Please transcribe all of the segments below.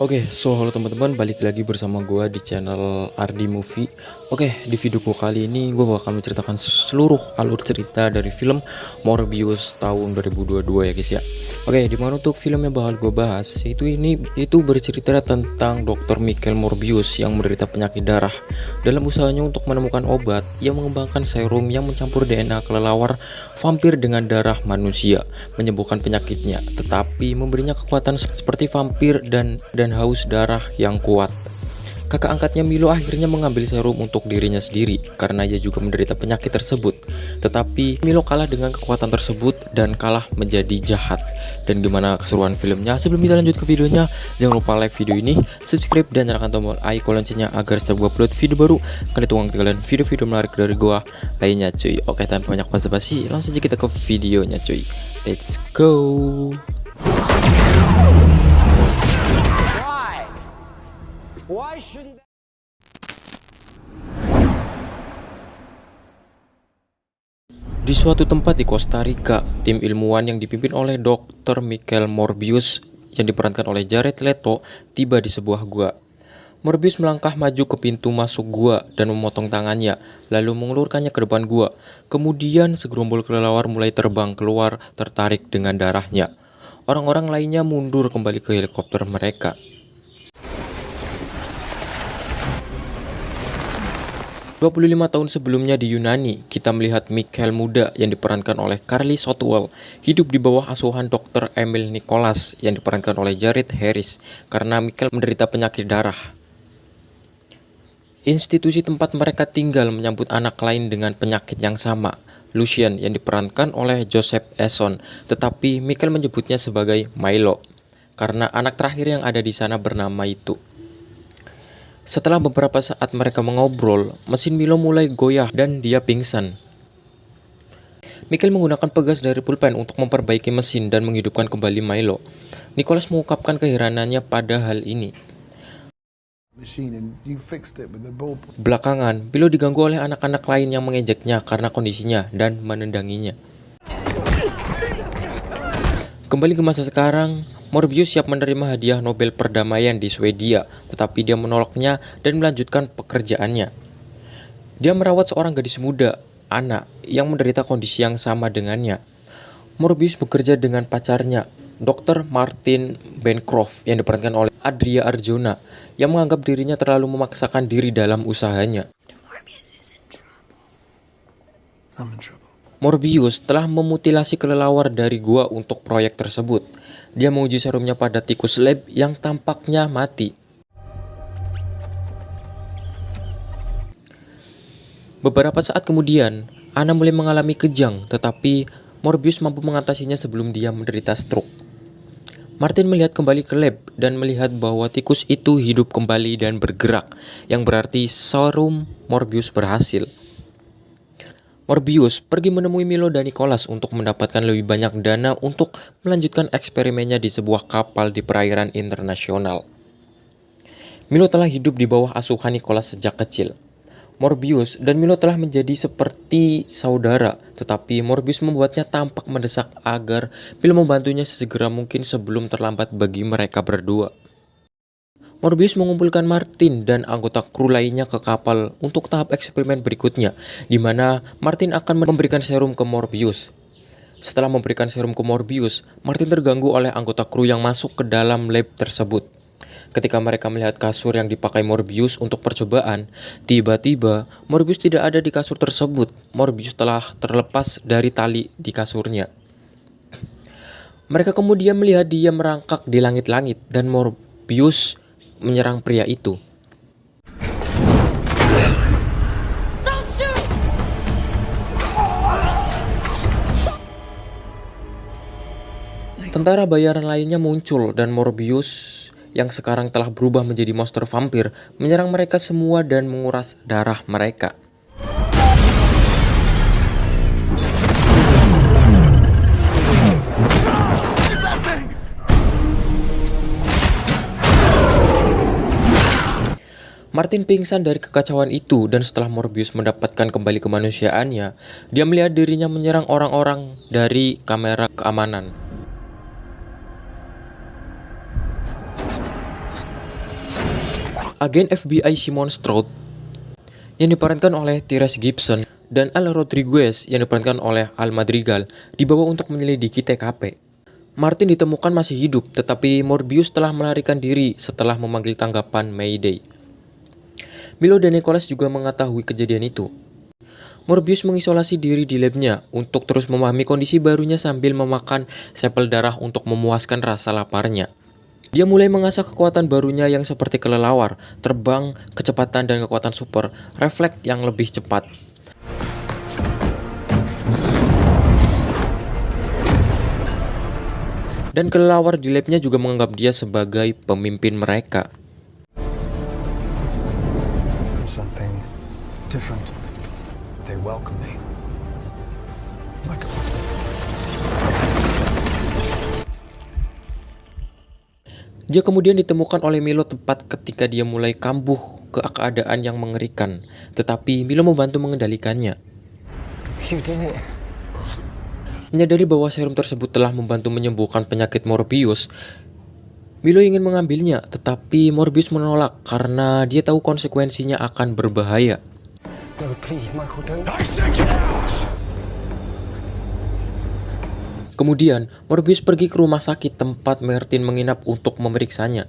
So halo teman-teman, balik lagi bersama gue di channel Ardi Movie. Di video gue kali ini gue bakal menceritakan seluruh alur cerita dari film Morbius tahun 2022 ya guys ya. Dimana untuk film yang bakal gue bahas itu bercerita tentang Dr. Michael Morbius yang menderita penyakit darah. Dalam usahanya untuk menemukan obat, ia mengembangkan serum yang mencampur DNA kelelawar vampir dengan darah manusia, menyembuhkan penyakitnya, tetapi memberinya kekuatan seperti vampir dan haus darah yang kuat. Kakak angkatnya Milo akhirnya mengambil serum untuk dirinya sendiri karena ia juga menderita penyakit tersebut. Tetapi Milo kalah dengan kekuatan tersebut dan kalah menjadi jahat. Dan gimana keseruan filmnya? Sebelum kita lanjut ke videonya, jangan lupa like video ini, subscribe dan nyalakan tombol icon loncengnya agar setiap gua upload video baru kalian tunggu ketinggalan video-video menarik dari gua lainnya cuy. Tanpa banyak basa-basi, langsung aja kita ke videonya cuy. Let's go. Why shouldn't Di suatu tempat di Costa Rica, tim ilmuwan yang dipimpin oleh Dr. Michael Morbius yang diperankan oleh Jared Leto tiba di sebuah gua. Morbius melangkah maju ke pintu masuk gua dan memotong tangannya, lalu mengulurkannya ke depan gua. Kemudian segerombol kelelawar mulai terbang keluar tertarik dengan darahnya. Orang-orang lainnya mundur kembali ke helikopter mereka. 25 tahun sebelumnya di Yunani, kita melihat Michael muda yang diperankan oleh Carly Shotwell hidup di bawah asuhan Dr. Emil Nicholas yang diperankan oleh Jared Harris karena Michael menderita penyakit darah. Institusi tempat mereka tinggal menyambut anak lain dengan penyakit yang sama, Lucien yang diperankan oleh Joseph Eson, tetapi Michael menyebutnya sebagai Milo karena anak terakhir yang ada di sana bernama itu. Setelah beberapa saat mereka mengobrol, mesin Milo mulai goyah dan dia pingsan. Michael menggunakan pegas dari pulpen untuk memperbaiki mesin dan menghidupkan kembali Milo. Nicholas mengungkapkan keheranannya pada hal ini. Belakangan, Milo diganggu oleh anak-anak lain yang mengejeknya karena kondisinya dan menendanginya. Kembali ke masa sekarang, Morbius siap menerima hadiah Nobel Perdamaian di Swedia, tetapi dia menolaknya dan melanjutkan pekerjaannya. Dia merawat seorang gadis muda, Anna, yang menderita kondisi yang sama dengannya. Morbius bekerja dengan pacarnya, Dr. Martin Bancroft, yang diperankan oleh Adria Arjona, yang menganggap dirinya terlalu memaksakan diri dalam usahanya. Morbius telah memutilasi kelelawar dari gua untuk proyek tersebut. Dia menguji serumnya pada tikus lab yang tampaknya mati. Beberapa saat kemudian, Anna mulai mengalami kejang, tetapi Morbius mampu mengatasinya sebelum dia menderita stroke. Martin melihat kembali ke lab dan melihat bahwa tikus itu hidup kembali dan bergerak, yang berarti serum Morbius berhasil. Morbius pergi menemui Milo dan Nicholas untuk mendapatkan lebih banyak dana untuk melanjutkan eksperimennya di sebuah kapal di perairan internasional. Milo telah hidup di bawah asuhan Nicholas sejak kecil. Morbius dan Milo telah menjadi seperti saudara, tetapi Morbius membuatnya tampak mendesak agar Milo membantunya sesegera mungkin sebelum terlambat bagi mereka berdua. Morbius mengumpulkan Martin dan anggota kru lainnya ke kapal untuk tahap eksperimen berikutnya, di mana Martin akan memberikan serum ke Morbius. Setelah memberikan serum ke Morbius, Martin terganggu oleh anggota kru yang masuk ke dalam lab tersebut. Ketika mereka melihat kasur yang dipakai Morbius untuk percobaan, tiba-tiba Morbius tidak ada di kasur tersebut. Morbius telah terlepas dari tali di kasurnya. Mereka kemudian melihat dia merangkak di langit-langit dan Morbius menyerang pria itu. Tentara bayaran lainnya muncul dan Morbius yang sekarang telah berubah menjadi monster vampir menyerang mereka semua dan menguras darah mereka. Martin pingsan dari kekacauan itu dan setelah Morbius mendapatkan kembali kemanusiaannya, dia melihat dirinya menyerang orang-orang dari kamera keamanan. Agen FBI Simon Stroud yang diperankan oleh Tyrese Gibson dan Al Rodriguez yang diperankan oleh Al Madrigal dibawa untuk menyelidiki TKP. Martin ditemukan masih hidup, tetapi Morbius telah melarikan diri setelah memanggil tanggapan Mayday. Milo dan Nicholas juga mengetahui kejadian itu. Morbius mengisolasi diri di labnya untuk terus memahami kondisi barunya sambil memakan sampel darah untuk memuaskan rasa laparnya. Dia mulai mengasah kekuatan barunya yang seperti kelelawar, terbang, kecepatan dan kekuatan super, refleks yang lebih cepat. Dan kelelawar di labnya juga menganggap dia sebagai pemimpin mereka. Something different. They welcome me. Like a... Dia kemudian ditemukan oleh Milo tepat ketika dia mulai kambuh ke keadaan yang mengerikan, tetapi Milo membantu mengendalikannya. You did it. Menyadari bahwa serum tersebut telah membantu menyembuhkan penyakit Morbius, Milo ingin mengambilnya, tetapi Morbius menolak karena dia tahu konsekuensinya akan berbahaya. No, please, Michael, don't. Kemudian, Morbius pergi ke rumah sakit tempat Martin menginap untuk memeriksanya.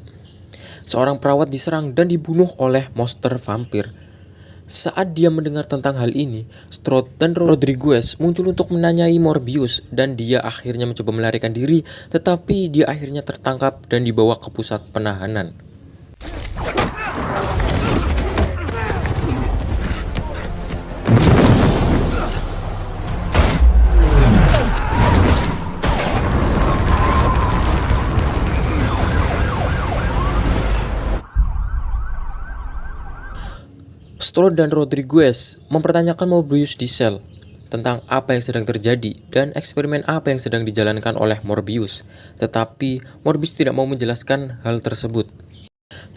Seorang perawat diserang dan dibunuh oleh monster vampir. Saat dia mendengar tentang hal ini, Stroud dan Rodriguez muncul untuk menanyai Morbius dan dia akhirnya mencoba melarikan diri, tetapi dia akhirnya tertangkap dan dibawa ke pusat penahanan. Stroud dan Rodriguez mempertanyakan Morbius di sel tentang apa yang sedang terjadi dan eksperimen apa yang sedang dijalankan oleh Morbius, tetapi Morbius tidak mau menjelaskan hal tersebut.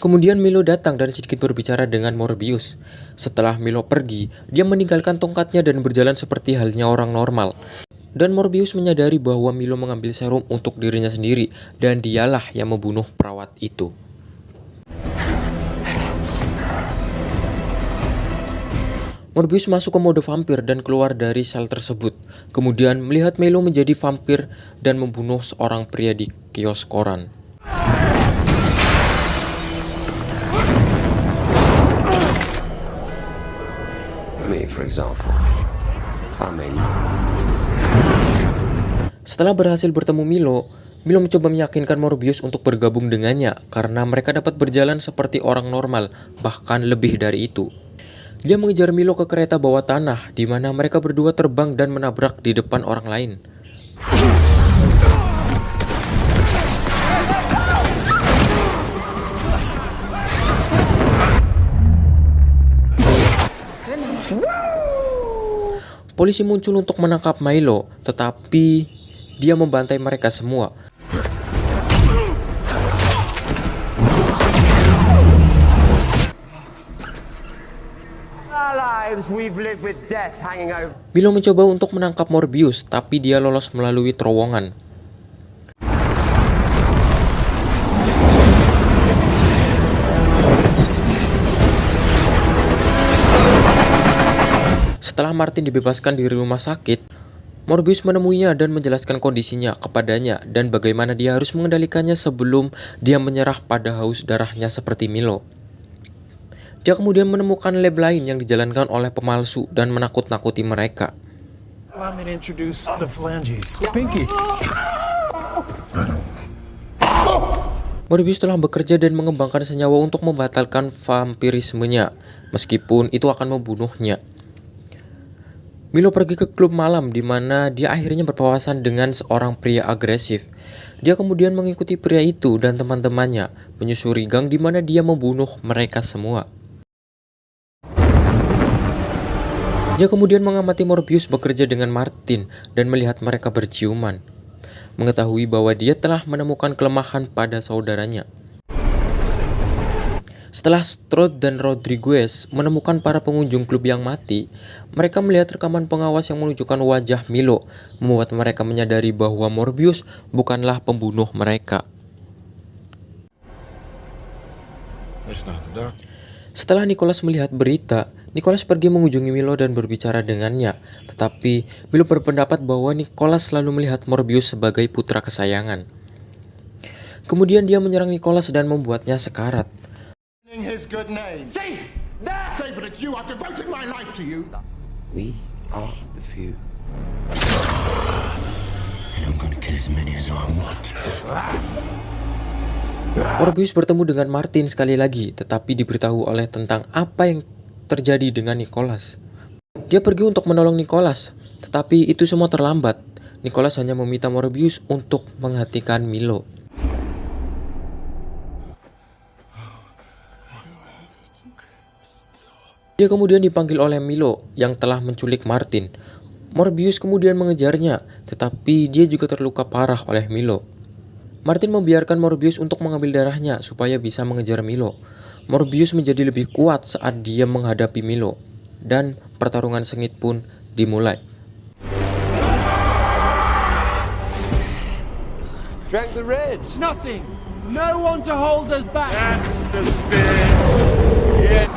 Kemudian Milo datang dan sedikit berbicara dengan Morbius. Setelah Milo pergi, dia meninggalkan tongkatnya dan berjalan seperti halnya orang normal. Dan Morbius menyadari bahwa Milo mengambil serum untuk dirinya sendiri dan dialah yang membunuh perawat itu. Morbius masuk ke mode vampir dan keluar dari sel tersebut. Kemudian melihat Milo menjadi vampir dan membunuh seorang pria di kios koran. Me, for example. Setelah berhasil bertemu Milo mencoba meyakinkan Morbius untuk bergabung dengannya karena mereka dapat berjalan seperti orang normal, bahkan lebih dari itu. Dia mengejar Milo ke kereta bawah tanah di mana mereka berdua terbang dan menabrak di depan orang lain. Polisi muncul untuk menangkap Milo, tetapi dia membantai mereka semua. Milo mencoba untuk menangkap Morbius, tapi dia lolos melalui terowongan. Setelah Martin dibebaskan dari rumah sakit, Morbius menemuinya dan menjelaskan kondisinya kepadanya dan bagaimana dia harus mengendalikannya sebelum dia menyerah pada haus darahnya seperti Milo. Dia kemudian menemukan lab lain yang dijalankan oleh pemalsu dan menakut-nakuti mereka. Allow me to introduce the phalanges. Pinky. Morbius telah bekerja dan mengembangkan senyawa untuk membatalkan vampirismenya, meskipun itu akan membunuhnya. Milo pergi ke klub malam di mana dia akhirnya berpapasan dengan seorang pria agresif. Dia kemudian mengikuti pria itu dan teman-temannya menyusuri gang di mana dia membunuh mereka semua. Dia kemudian mengamati Morbius bekerja dengan Martin dan melihat mereka berciuman, mengetahui bahwa dia telah menemukan kelemahan pada saudaranya. Setelah Stroud dan Rodriguez menemukan para pengunjung klub yang mati, mereka melihat rekaman pengawas yang menunjukkan wajah Milo, membuat mereka menyadari bahwa Morbius bukanlah pembunuh mereka. Setelah Nicholas melihat berita, Nicholas pergi mengunjungi Milo dan berbicara dengannya. Tetapi Milo berpendapat bahwa Nicholas selalu melihat Morbius sebagai putra kesayangan. Kemudian dia menyerang Nicholas dan membuatnya sekarat. His good name. See, there. Say that it's you. I've devoted my life to you. We are the few. And I'm gonna kill as many as I want. Morbius bertemu dengan Martin sekali lagi, tetapi diberitahu oleh tentang apa yang terjadi dengan Nicholas. Dia pergi untuk menolong Nicholas, tetapi itu semua terlambat. Nicholas hanya meminta Morbius untuk menghentikan Milo. Dia kemudian dipanggil oleh Milo yang telah menculik Martin. Morbius kemudian mengejarnya, tetapi dia juga terluka parah oleh Milo. Martin membiarkan Morbius untuk mengambil darahnya supaya bisa mengejar Milo. Morbius menjadi lebih kuat saat dia menghadapi Milo, dan pertarungan sengit pun dimulai. Drank the reds. Nothing. No one to hold us back. That's the spirit. Yes.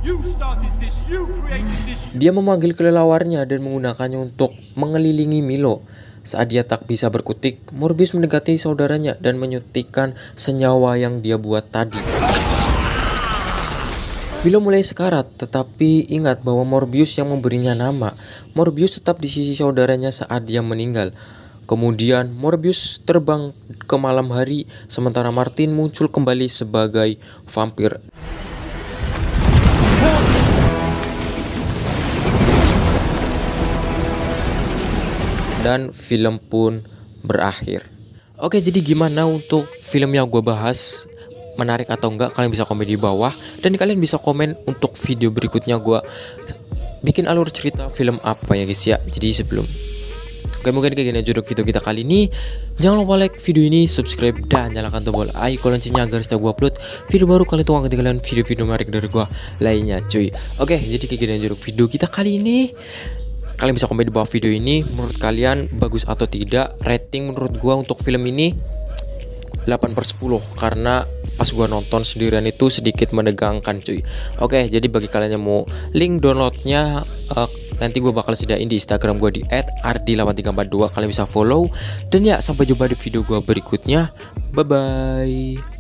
You started this. You created this. Dia memanggil kelelawarnya dan menggunakannya untuk mengelilingi Milo. Saat dia tak bisa berkutik, Morbius mendekati saudaranya dan menyuntikkan senyawa yang dia buat tadi. Milo mulai sekarat, tetapi ingat bahwa Morbius yang memberinya nama. Morbius tetap di sisi saudaranya saat dia meninggal. Kemudian Morbius terbang ke malam hari, sementara Martin muncul kembali sebagai vampir. Dan film pun berakhir. Oke, jadi gimana untuk film yang gue bahas? Menarik atau enggak? Kalian bisa komen di bawah. Dan kalian bisa komen untuk video berikutnya gue bikin alur cerita film apa ya guys ya. Jadi sebelum mungkin kayak gini aja untuk video kita kali ini. Jangan lupa like video ini, subscribe, dan nyalakan tombol icon loncengnya agar setiap gue upload video baru kalian tuh gak ketinggalan video-video menarik dari gue lainnya cuy. Oke, jadi kayak gini aja untuk video kita kali ini. Kalian bisa komen di bawah video ini, menurut kalian bagus atau tidak. Rating menurut gua untuk film ini 8/10, karena pas gua nonton sendirian itu sedikit menegangkan cuy. Oke, jadi bagi kalian yang mau link downloadnya, nanti gua bakal sediain di Instagram gua di @ardi8342. Kalian bisa follow. Dan ya, sampai jumpa di video gua berikutnya. Bye bye.